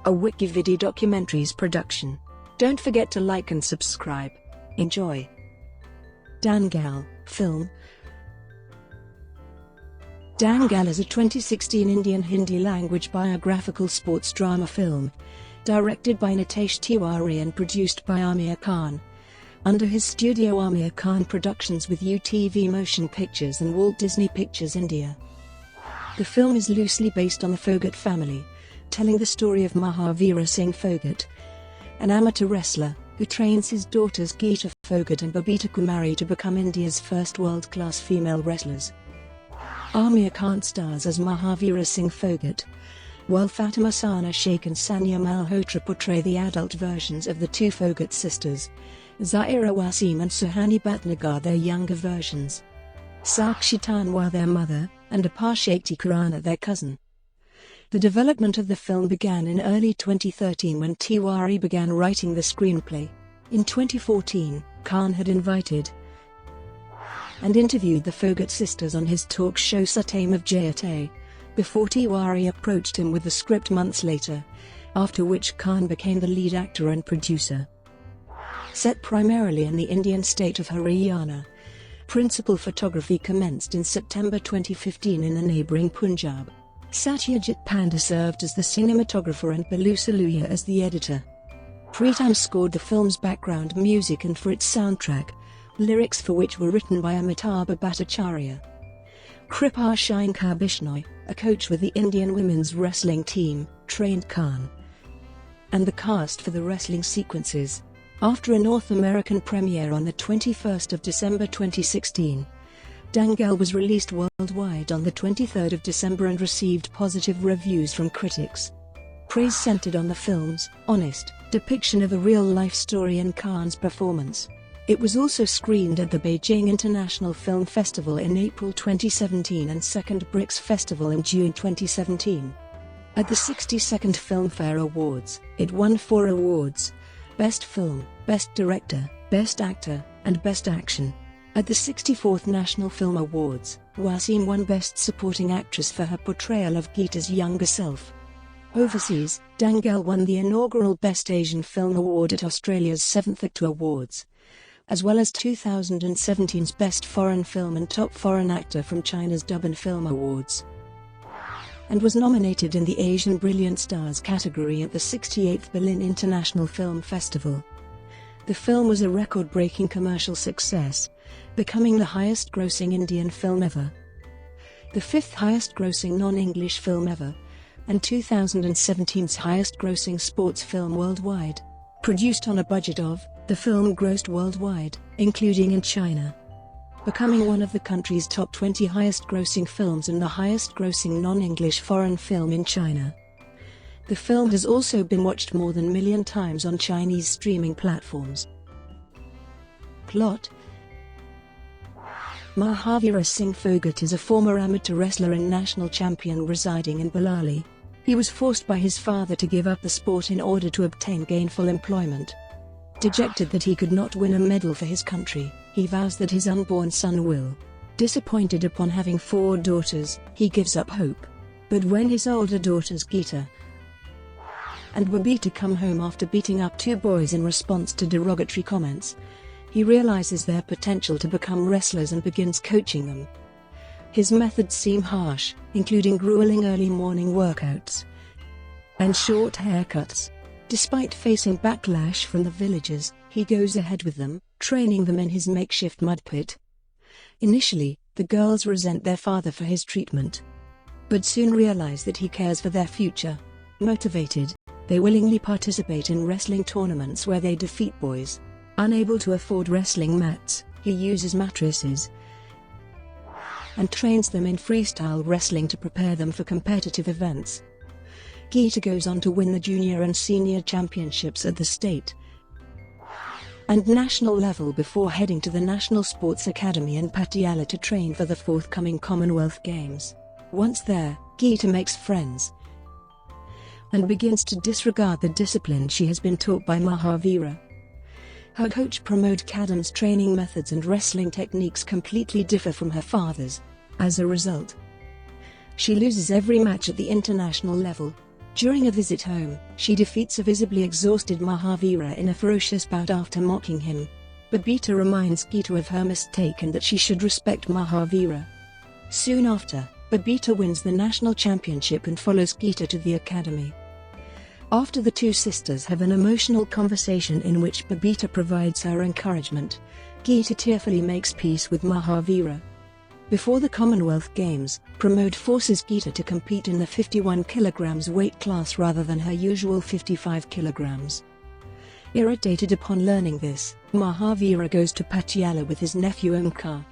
a WikiVidi Documentaries production. Don't forget to like and subscribe. Enjoy. Dangal film. Dangal is a 2016 Indian Hindi-language biographical sports drama film, directed by Nitesh Tiwari and produced by Aamir Khan, under his studio Aamir Khan Productions with UTV Motion Pictures and Walt Disney Pictures India. The film is loosely based on the Phogat family, telling the story of Mahavir Singh Phogat, an amateur wrestler, who trains his daughters Geeta Phogat and Babita Kumari to become India's first world-class female wrestlers. Aamir Khan stars as Mahavir Singh Phogat, while Fatima, Sanya, Shaikh and Sanya Malhotra portray the adult versions of the two Phogat sisters, Zaira, Wasim and Suhani Bhatnagar their younger versions, Sakshi Tanwar their mother, and Aparshakti Khurana their cousin. The development of the film began in early 2013 when Tiwari began writing the screenplay. In 2014, Khan had invited and interviewed the Phogat sisters on his talk show Satyamev Jayate, before Tiwari approached him with the script months later, after which Khan became the lead actor and producer. Set primarily in the Indian state of Haryana, principal photography commenced in September 2015 in the neighbouring Punjab. Satyajit Panda served as the cinematographer and Balu Saluya as the editor. Pritam scored the film's background music and for its soundtrack, lyrics for which were written by Amitabh Bhattacharya. Kripa Shankar Bishnoi, a coach with the Indian women's wrestling team, trained Khan and the cast for the wrestling sequences. After a North American premiere on the 21st of December 2016, Dangal was released worldwide on the 23rd of December and received positive reviews from critics. Praise centered on the film's honest depiction of a real-life story and Khan's performance. It was also screened at the Beijing International Film Festival in April 2017 and Second BRICS Festival in June 2017. At the 62nd Filmfare Awards, it won 4 awards: Best Film, Best Director, Best Actor, and Best Action. At the 64th National Film Awards, Wasim won Best Supporting Actress for her portrayal of Geeta's younger self. Overseas, Dangal won the inaugural Best Asian Film Award at Australia's 7th ACTA Awards, as well as 2017's Best Foreign Film and Top Foreign Actor from China's Dubin Film Awards, and was nominated in the Asian Brilliant Stars category at the 68th Berlin International Film Festival. The film was a record-breaking commercial success, becoming the highest-grossing Indian film ever, the 5th highest-grossing non-English film ever, and 2017's highest-grossing sports film worldwide. Produced on a budget of, the film grossed worldwide, including in China, becoming one of the country's top 20 highest-grossing films and the highest-grossing non-English foreign film in China. The film has also been watched more than 1 million times on Chinese streaming platforms. Plot: Mahavir Singh Phogat is a former amateur wrestler and national champion residing in Ballali. He was forced by his father to give up the sport in order to obtain gainful employment. Dejected that he could not win a medal for his country, he vows that his unborn son will. Disappointed upon having 4 daughters, he gives up hope. But when his older daughters Geeta and Babita come home after beating up 2 boys in response to derogatory comments, he realizes their potential to become wrestlers and begins coaching them. His methods seem harsh, including grueling early morning workouts and short haircuts. Despite facing backlash from the villagers, he goes ahead with them, training them in his makeshift mud pit. Initially, the girls resent their father for his treatment, but soon realize that he cares for their future. Motivated, they willingly participate in wrestling tournaments where they defeat boys. Unable to afford wrestling mats, he uses mattresses and trains them in freestyle wrestling to prepare them for competitive events. Geeta goes on to win the junior and senior championships at the state and national level before heading to the National Sports Academy in Patiala to train for the forthcoming Commonwealth Games. Once there, Geeta makes friends and begins to disregard the discipline she has been taught by Mahavira. Her coach Pramod Kadam's training methods and wrestling techniques completely differ from her father's. As a result, she loses every match at the international level. During a visit home, she defeats a visibly exhausted Mahavira in a ferocious bout after mocking him. Babita reminds Geeta of her mistake and that she should respect Mahavira. Soon after, Babita wins the national championship and follows Geeta to the academy. After the two sisters have an emotional conversation in which Babita provides her encouragement, Geeta tearfully makes peace with Mahavira. Before the Commonwealth Games, Pramod forces Geeta to compete in the 51 kg weight class rather than her usual 55 kg. Irritated upon learning this, Mahavira goes to Patiala with his nephew Omkar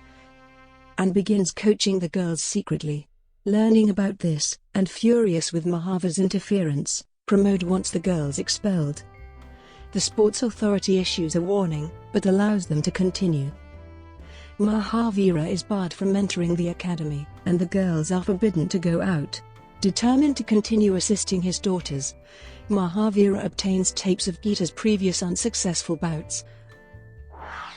and begins coaching the girls secretly. Learning about this, and furious with Mahavir's interference, Pramod wants the girls expelled. The sports authority issues a warning, but allows them to continue. Mahavira is barred from entering the academy, and the girls are forbidden to go out. Determined to continue assisting his daughters, Mahavira obtains tapes of Geeta's previous unsuccessful bouts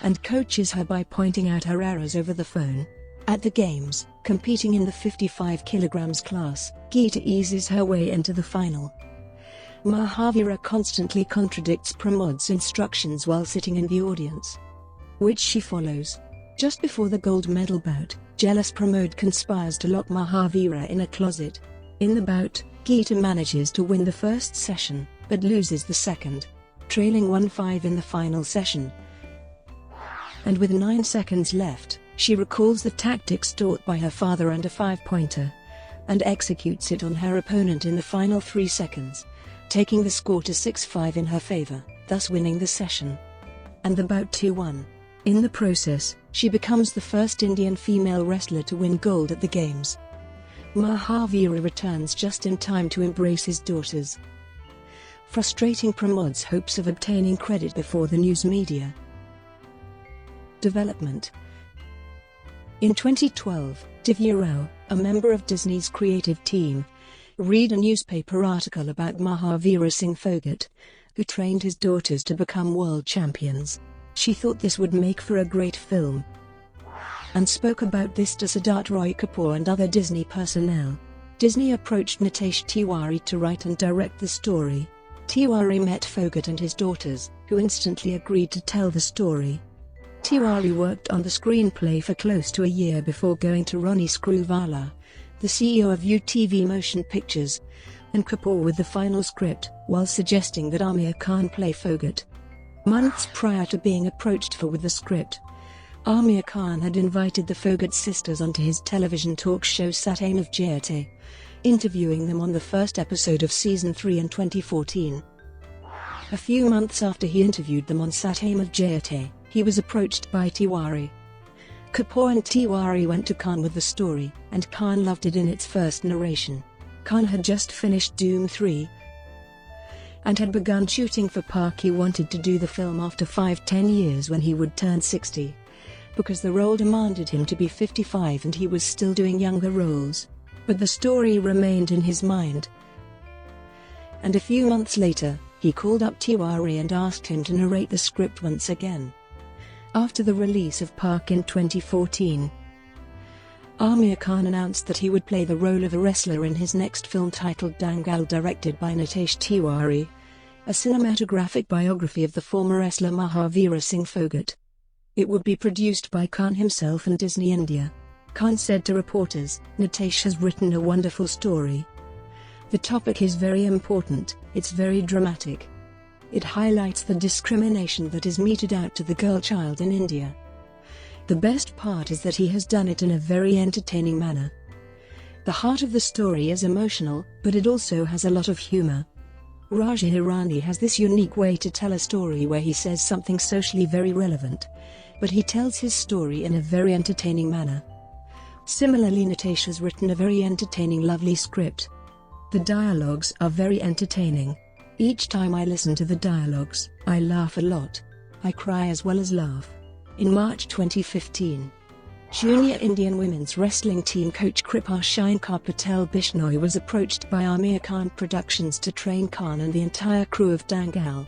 and coaches her by pointing out her errors over the phone. At the games, competing in the 55 kg class, Geeta eases her way into the final. Mahavira constantly contradicts Pramod's instructions while sitting in the audience, which she follows. Just before the gold medal bout, jealous Pramod conspires to lock Mahavira in a closet. In the bout, Geeta manages to win the first session, but loses the second, trailing 1-5 in the final session. And with 9 seconds left, she recalls the tactics taught by her father and a 5-pointer, and executes it on her opponent in the final 3 seconds, taking the score to 6-5 in her favor, thus winning the session and the bout 2-1. In the process, she becomes the first Indian female wrestler to win gold at the Games. Mahavira returns just in time to embrace his daughters, frustrating Pramod's hopes of obtaining credit before the news media. Development. In 2012, Divya Rao, a member of Disney's creative team, read a newspaper article about Mahavir Singh Phogat, who trained his daughters to become world champions. She thought this would make for a great film, and spoke about this to Siddharth Roy Kapoor and other Disney personnel. Disney approached Nitesh Tiwari to write and direct the story. Tiwari met Phogat and his daughters, who instantly agreed to tell the story. Tiwari worked on the screenplay for close to a year before going to Ronnie Screwvala, the CEO of UTV Motion Pictures, and Kapoor with the final script, while suggesting that Aamir Khan play Phogat. Months prior to being approached with the script, Aamir Khan had invited the Phogat sisters onto his television talk show Satyamev Jayate, interviewing them on the first episode of Season 3 in 2014. A few months after he interviewed them on Satyamev Jayate, he was approached by Tiwari. Kapoor and Tiwari went to Khan with the story, and Khan loved it in its first narration. Khan had just finished Doom 3 and had begun shooting for Park. He wanted to do the film after 5-10 years when he would turn 60, because the role demanded him to be 55 and he was still doing younger roles. But the story remained in his mind. And a few months later, he called up Tiwari and asked him to narrate the script once again. After the release of Park in 2014, Aamir Khan announced that he would play the role of a wrestler in his next film titled Dangal, directed by Nitesh Tiwari, a cinematographic biography of the former wrestler Mahavir Singh Phogat. It would be produced by Khan himself and Disney India. Khan said to reporters, "Nitesh has written a wonderful story. The topic is very important, it's very dramatic. It highlights the discrimination that is meted out to the girl child in India. The best part is that he has done it in a very entertaining manner. The heart of the story is emotional, but it also has a lot of humor. Raja Hirani has this unique way to tell a story where he says something socially very relevant, but he tells his story in a very entertaining manner. Similarly, Nitesh has written a very entertaining, lovely script. The dialogues are very entertaining. Each time I listen to the dialogues, I laugh a lot. I cry as well as laugh." In March 2015, junior Indian women's wrestling team coach Kripa Shankar Patel Bishnoi was approached by Aamir Khan Productions to train Khan and the entire crew of Dangal.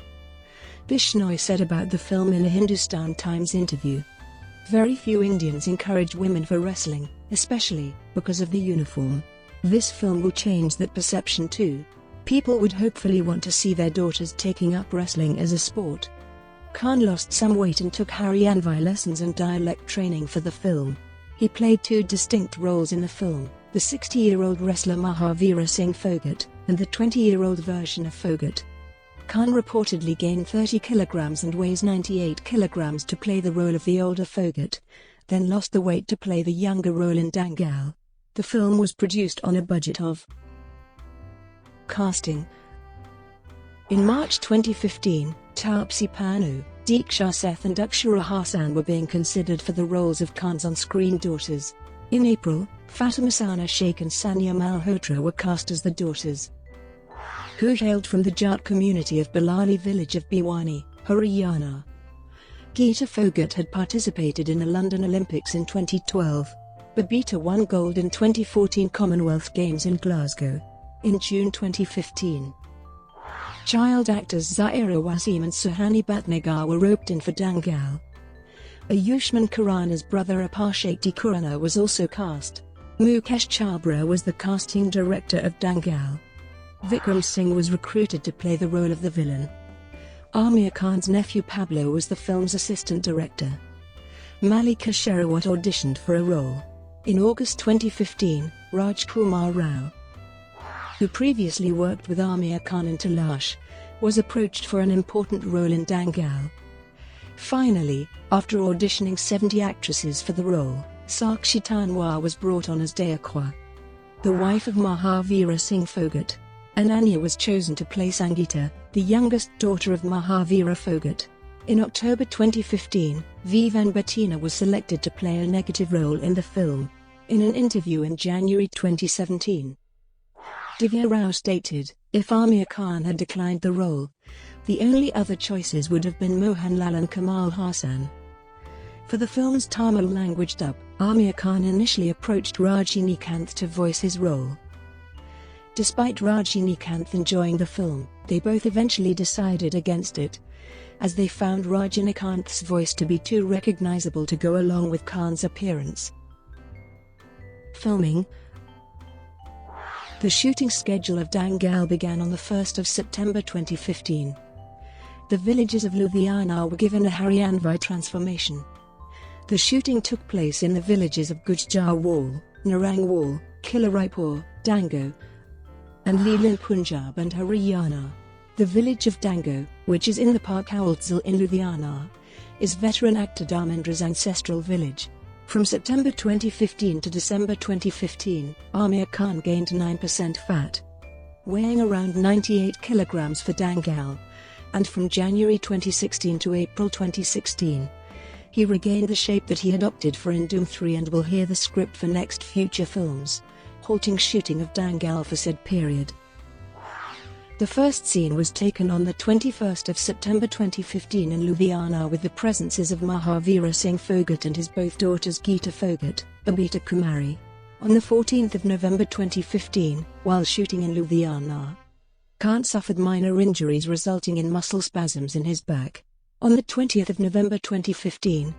Bishnoi said about the film in a Hindustan Times interview, "Very few Indians encourage women for wrestling, especially because of the uniform. This film will change that perception too. People would hopefully want to see their daughters taking up wrestling as a sport. Khan lost some weight and took Haryanvi lessons and dialect training for the film. He played two distinct roles in the film, the 60-year-old wrestler Mahavir Singh Phogat, and the 20-year-old version of Phogat. Khan reportedly gained 30 kilograms and weighs 98 kilograms to play the role of the older Phogat, then lost the weight to play the younger role in Dangal. The film was produced on a budget of. Casting. In March 2015, Taapsee Pannu, Deeksha Seth and Akshara Hassan were being considered for the roles of Khan's on-screen daughters. In April, Fatima Shaikh and Sanya Malhotra were cast as the daughters, who hailed from the Jat community of Balali village of Bhiwani, Haryana. Geeta Phogat had participated in the London Olympics in 2012. Babita won gold in 2014 Commonwealth Games in Glasgow. In June 2015, child actors Zaira, Wasim and Suhani Bhatnagar were roped in for Dangal. Ayushmann Khurrana's brother Aparshakti Khurana was also cast. Mukesh Chabra was the casting director of Dangal. Vikram Singh was recruited to play the role of the villain. Aamir Khan's nephew Pablo was the film's assistant director. Malika Sherawat auditioned for a role. In August 2015, Rajkumar Rao, who previously worked with Aamir Khan in Talash, was approached for an important role in Dangal. Finally, after auditioning 70 actresses for the role, Sakshi Tanwar was brought on as Dayakwa, the wife of Mahavir Singh Phogat. Ananya was chosen to play Sangeeta, the youngest daughter of Mahavir Phogat. In October 2015, Vivan Bettina was selected to play a negative role in the film. In an interview in January 2017, Divya Rao stated, "If Aamir Khan had declined the role, the only other choices would have been Mohanlal and Kamal Hassan." For the film's Tamil language dub, Aamir Khan initially approached Rajinikanth to voice his role. Despite Rajinikanth enjoying the film, they both eventually decided against it, as they found Rajinikanth's voice to be too recognizable to go along with Khan's appearance. Filming. The shooting schedule of Dangal began on the 1st of September 2015. The villages of Ludhiana were given a Haryanvi transformation. The shooting took place in the villages of Gujjar Wall, Narang Wall, Kilaraipur, Dango, and Leland Punjab and Haryana. The village of Dango, which is in the Parkawaldzal in Ludhiana, is veteran actor Dharmendra's ancestral village. From September 2015 to December 2015, Aamir Khan gained 9% fat, weighing around 98 kilograms for Dangal, and from January 2016 to April 2016, he regained the shape that he had opted for in Doom 3 and will hear the script for next future films, halting shooting of Dangal for said period. The first scene was taken on the 21st of September 2015 in Ludhiana with the presences of Mahavir Singh Phogat and his both daughters Geeta Phogat, Babita Kumari. On the 14th of November 2015, while shooting in Ludhiana, Khan suffered minor injuries resulting in muscle spasms in his back. On the 20th of November 2015,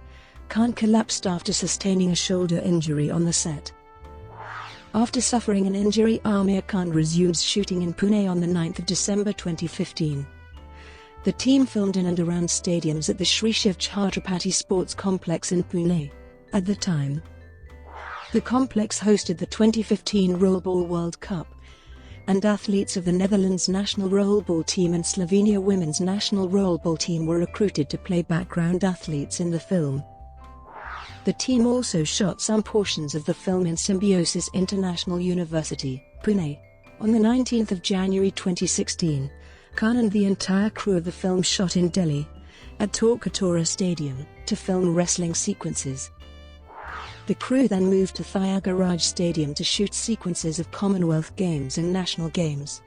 Khan collapsed after sustaining a shoulder injury on the set. After suffering an injury, Aamir Khan resumes shooting in Pune on the 9th of December 2015. The team filmed in and around stadiums at the Shri Shiv Chhatrapati Sports Complex in Pune. At the time, the complex hosted the 2015 Rollerball World Cup, and athletes of the Netherlands national rollerball team and Slovenia women's national rollerball team were recruited to play background athletes in the film. The team also shot some portions of the film in Symbiosis International University, Pune. On the 19th of January 2016, Khan and the entire crew of the film shot in Delhi, at Torkatora Stadium, to film wrestling sequences. The crew then moved to Thyagaraja Stadium to shoot sequences of Commonwealth Games and National Games.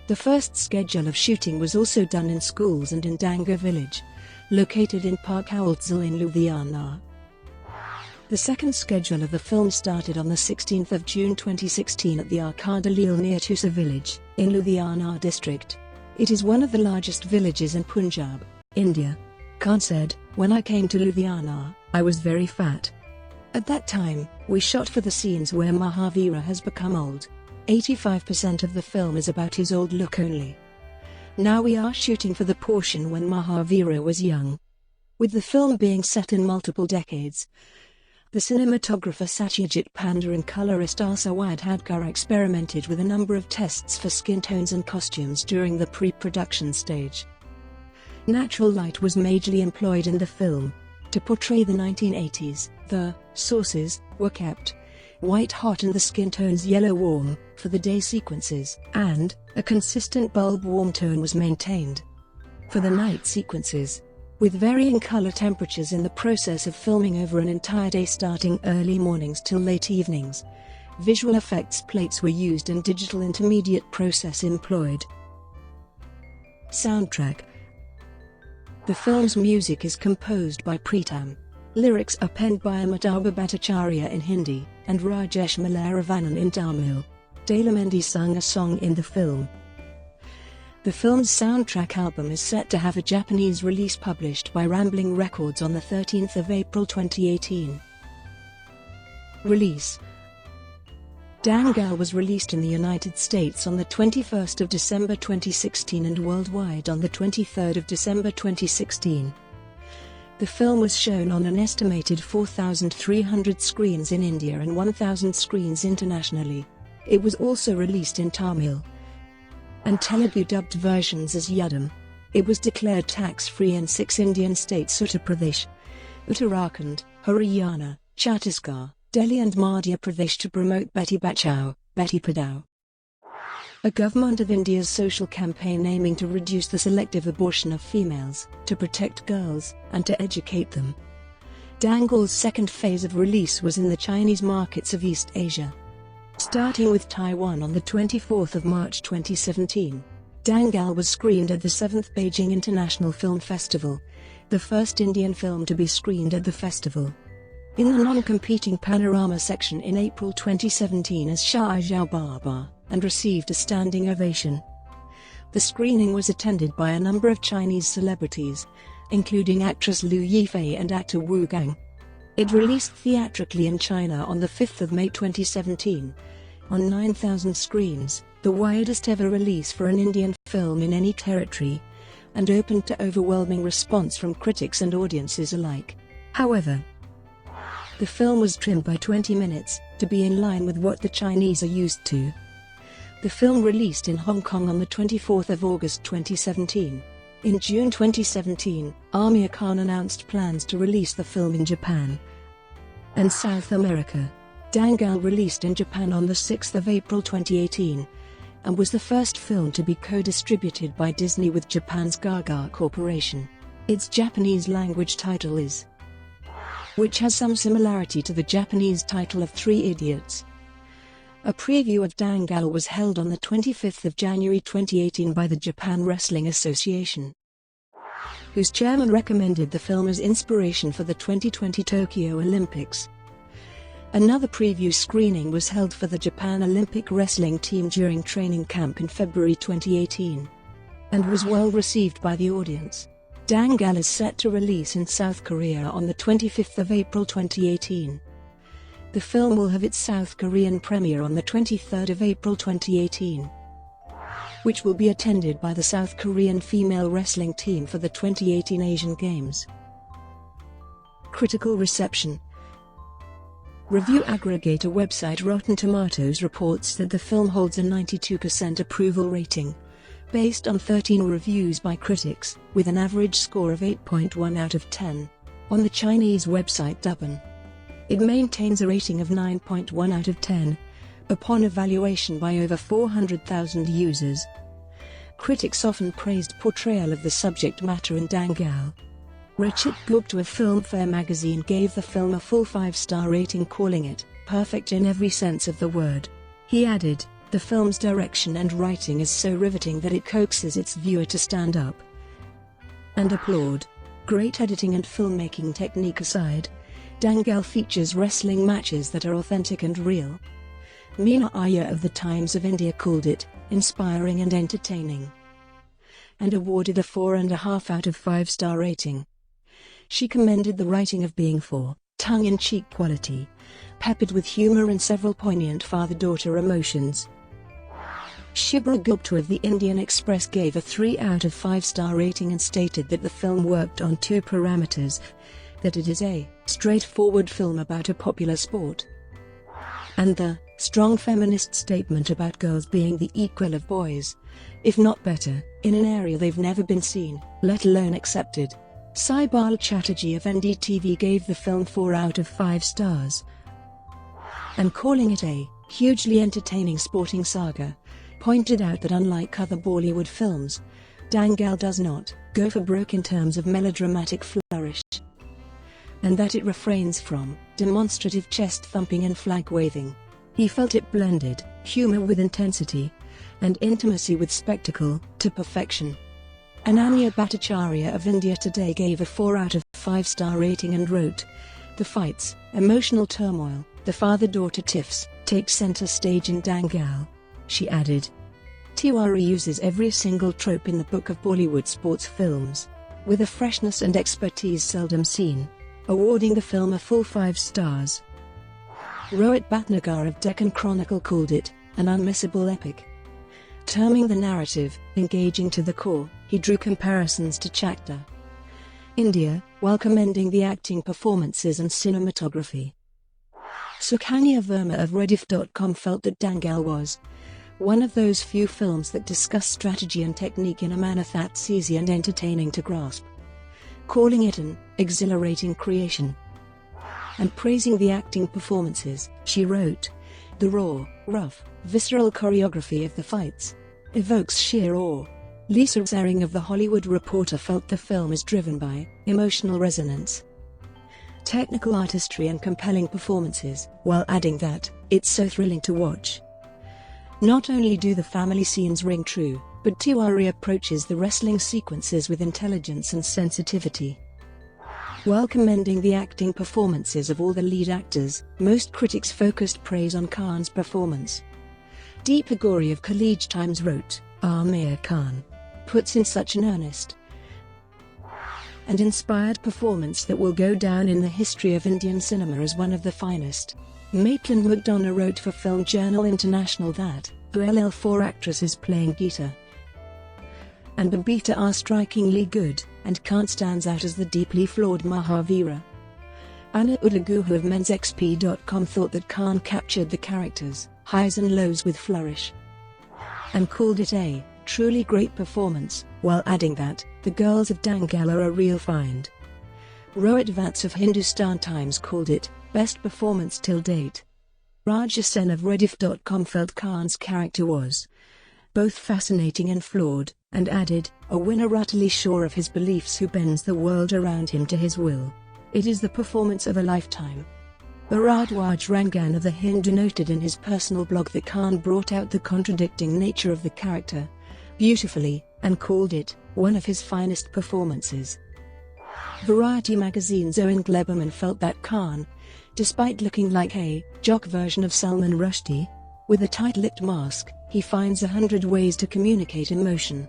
The first schedule of shooting was also done in schools and in Dango village, located in Parkawaldzal in Ludhiana. The second schedule of the film started on the 16th of June 2016 at the Arkadalil near Tusa village, in Ludhiana district. It is one of the largest villages in Punjab, India. Khan said, "When I came to Ludhiana, I was very fat. At that time, we shot for the scenes where Mahavira has become old. 85% of the film is about his old look only. Now we are shooting for the portion when Mahavir was young. With the film being set in multiple decades, the cinematographer Satyajit Panda and colorist Asawad Hadkar experimented with a number of tests for skin tones and costumes during the pre-production stage. Natural light was majorly employed in the film. To portray the 1980s, the sources were kept white hot and the skin tones yellow warm for the day sequences, and a consistent bulb warm tone was maintained for the night sequences. With varying color temperatures in the process of filming over an entire day starting early mornings till late evenings, visual effects plates were used and digital intermediate process employed. Soundtrack. The film's music is composed by Pritam. Lyrics are penned by Amitabh Bhattacharya in Hindi and Rajesh Malaravan in Tamil. Dalamendi sung a song in the film. The film's soundtrack album is set to have a Japanese release published by Rambling Records on 13 April 2018. Release. Dangal was released in the United States on 21 December 2016 and worldwide on 23 December 2016. The film was shown on an estimated 4,300 screens in India and 1,000 screens internationally. It was also released in Tamil and Telugu dubbed versions as Yudam. It was declared tax-free in 6 Indian states: Uttar Pradesh, Uttarakhand, Haryana, Chhattisgarh, Delhi and Madhya Pradesh to promote Beti Bachao, Beti Padhao, a Government of India's social campaign aiming to reduce the selective abortion of females, to protect girls, and to educate them. Dangal's second phase of release was in the Chinese markets of East Asia. Starting with Taiwan on 24 March 2017, Dangal was screened at the 7th Beijing International Film Festival, the first Indian film to be screened at the festival. In the non-competing panorama section in April 2017 as Shah Zhao Baba, and received a standing ovation. The screening was attended by a number of Chinese celebrities, including actress Liu Yifei and actor Wu Gang. It released theatrically in China on 5 May 2017, on 9,000 screens, the widest ever release for an Indian film in any territory, and opened to overwhelming response from critics and audiences alike. However, the film was trimmed by 20 minutes, to be in line with what the Chinese are used to. The film released in Hong Kong on 24 August 2017. In June 2017, Aamir Khan announced plans to release the film in Japan and South America. Dangal released in Japan on 6 April 2018, and was the first film to be co-distributed by Disney with Japan's Gaga Corporation. Its Japanese language title is, which has some similarity to the Japanese title of Three Idiots. A preview of Dangal was held on 25 January 2018 by the Japan Wrestling Association, whose chairman recommended the film as inspiration for the 2020 Tokyo Olympics. Another preview screening was held for the Japan Olympic wrestling team during training camp in February 2018, and was well received by the audience. Dangal is set to release in South Korea on 25 April 2018. The film will have its South Korean premiere on 23 April 2018, which will be attended by the South Korean female wrestling team for the 2018 Asian Games. Critical reception. Review aggregator website Rotten Tomatoes reports that the film holds a 92% approval rating, based on 13 reviews by critics, with an average score of 8.1 out of 10. On the Chinese website Douban, it maintains a rating of 9.1 out of 10, upon evaluation by over 400,000 users. Critics often praised portrayal of the subject matter in Dangal. Rachit Gupta of Filmfare magazine gave the film a full 5-star rating, calling it perfect in every sense of the word. He added, "The film's direction and writing is so riveting that it coaxes its viewer to stand up and applaud. Great editing and filmmaking technique aside, Dangal features wrestling matches that are authentic and real." Meena Iyer of the Times of India called it inspiring and entertaining, and awarded a 4.5 out of 5-star rating. She commended the writing of being for tongue-in-cheek quality, peppered with humor and several poignant father-daughter emotions. Shubhra Gupta of the Indian Express gave a 3 out of 5 star rating and stated that the film worked on 2 parameters: that it is a straightforward film about a popular sport, and the strong feminist statement about girls being the equal of boys, if not better, in an area they've never been seen, let alone accepted. Saibal Chatterjee of NDTV gave the film 4 out of 5 stars, and calling it a hugely entertaining sporting saga, pointed out that unlike other Bollywood films, Dangal does not go for broke in terms of melodramatic flourish, and that it refrains from demonstrative chest-thumping and flag-waving. He felt it blended humor with intensity, and intimacy with spectacle, to perfection. Ananya Bhattacharya of India Today gave a 4 out of 5 star rating and wrote, "The fights, emotional turmoil, the father-daughter tiffs, take center stage in Dangal." She added, "Tiwari uses every single trope in the book of Bollywood sports films, with a freshness and expertise seldom seen," awarding the film a full 5 stars. Rohit Bhatnagar of Deccan Chronicle called it an unmissable epic. Terming the narrative engaging to the core, he drew comparisons to Chapter India, while commending the acting performances and cinematography. Sukanya Verma of Rediff.com felt that Dangal was one of those few films that discuss strategy and technique in a manner that's easy and entertaining to grasp, calling it an exhilarating creation. And praising the acting performances, she wrote, "The raw, rough, visceral choreography of the fights evokes sheer awe." Lisa Zering of The Hollywood Reporter felt the film is driven by emotional resonance, technical artistry and compelling performances, while adding that it's so thrilling to watch. Not only do the family scenes ring true, but Tiwari approaches the wrestling sequences with intelligence and sensitivity. While commending the acting performances of all the lead actors, most critics focused praise on Khan's performance. Deepa Gori of Khaleej Times wrote, "Aamir Khan puts in such an earnest and inspired performance that will go down in the history of Indian cinema as one of the finest." Maitland McDonough wrote for Film Journal International that OLL4 actresses playing Geeta and Babita are strikingly good, and Khan stands out as the deeply flawed Mahavira. Anna Udaguha of mensxp.com thought that Khan captured the characters' highs and lows with flourish, and called it a truly great performance, while adding that the girls of Dangal are a real find. Rohit Vats of Hindustan Times called it best performance till date. Raja Sen of Rediff.com felt Khan's character was both fascinating and flawed, and added, "A winner utterly sure of his beliefs who bends the world around him to his will. It is the performance of a lifetime." Bharadwaj Rangan of The Hindu noted in his personal blog that Khan brought out the contradicting nature of the character beautifully, and called it one of his finest performances. Variety magazine's Owen Gleberman felt that Khan, despite looking like a jock version of Salman Rushdie, with a tight-lipped mask, he finds 100 ways to communicate emotion.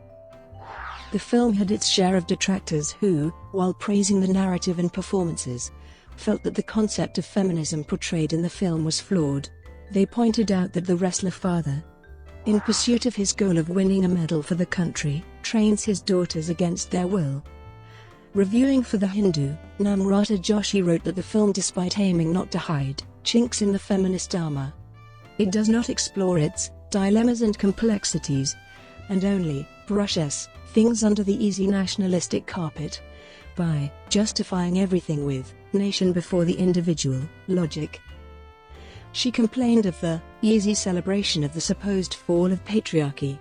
The film had its share of detractors who, while praising the narrative and performances, felt that the concept of feminism portrayed in the film was flawed. They pointed out that the wrestler father, in pursuit of his goal of winning a medal for the country, trains his daughters against their will. Reviewing for The Hindu, Namrata Joshi wrote that the film, despite aiming not to hide chinks in the feminist armor, it does not explore its dilemmas and complexities, and only brushes things under the easy nationalistic carpet by justifying everything with nation before the individual logic. She complained of the easy celebration of the supposed fall of patriarchy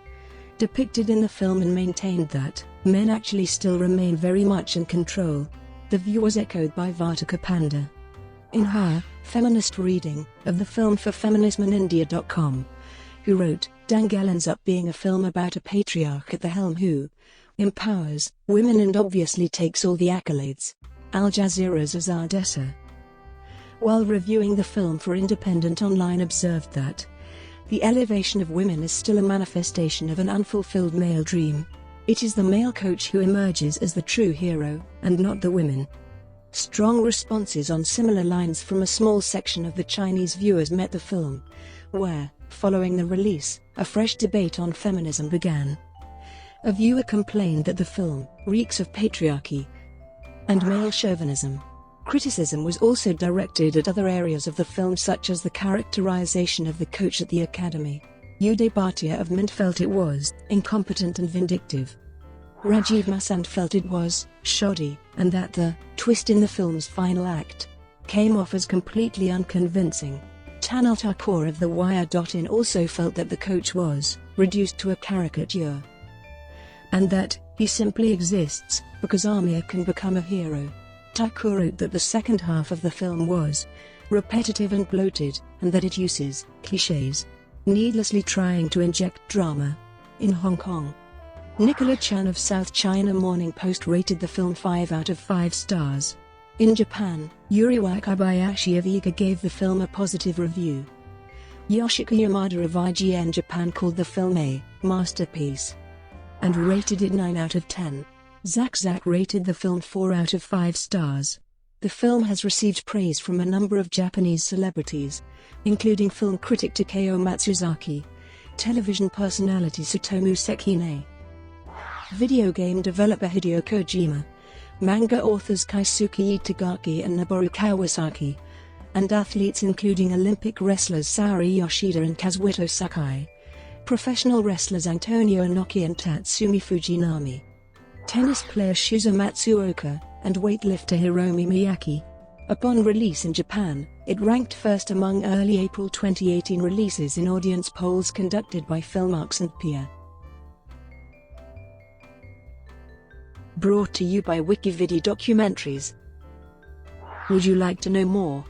depicted in the film and maintained that men actually still remain very much in control. The view was echoed by Vartika Panda in her feminist reading of the film for feminismindia.com, who wrote, "Dangal ends up being a film about a patriarch at the helm who empowers women and obviously takes all the accolades." Al Jazeera's Azhar Dessa, while reviewing the film for Independent Online, observed that the elevation of women is still a manifestation of an unfulfilled male dream. It is the male coach who emerges as the true hero, and not the women. Strong responses on similar lines from a small section of the Chinese viewers met the film, where Following the release, a fresh debate on feminism began. A viewer complained that the film reeks of patriarchy and male chauvinism. Criticism was also directed at other areas of the film, such as the characterization of the coach at the academy. Uday Bhatia of Mint felt it was incompetent and vindictive. Rajiv Masand felt it was shoddy, and that the twist in the film's final act came off as completely unconvincing. Tanal Thakur of The Wire.in also felt that the coach was reduced to a caricature, and that he simply exists because Aamir can become a hero. Thakur wrote that the second half of the film was repetitive and bloated, and that it uses clichés, needlessly trying to inject drama. In Hong Kong, Nicola Chan of South China Morning Post rated the film 5 out of 5 stars. In Japan, Yuri Wakabayashi of Eiga gave the film a positive review. Yoshika Yamada of IGN Japan called the film a masterpiece and rated it 9 out of 10. Zak rated the film 4 out of 5 stars. The film has received praise from a number of Japanese celebrities, including film critic Takeo Matsuzaki, television personality Tsutomu Sekine, video game developer Hideo Kojima, manga authors Kaisuke Itagaki and Noboru Kawasaki, and athletes including Olympic wrestlers Saori Yoshida and Kazuhito Sakai, professional wrestlers Antonio Inoki and Tatsumi Fujinami, tennis player Shuzo Matsuoka, and weightlifter Hiromi Miyake. Upon release in Japan, it ranked first among early April 2018 releases in audience polls conducted by Filmarks and Peer. Brought to you by WikiVidi Documentaries. Would you like to know more?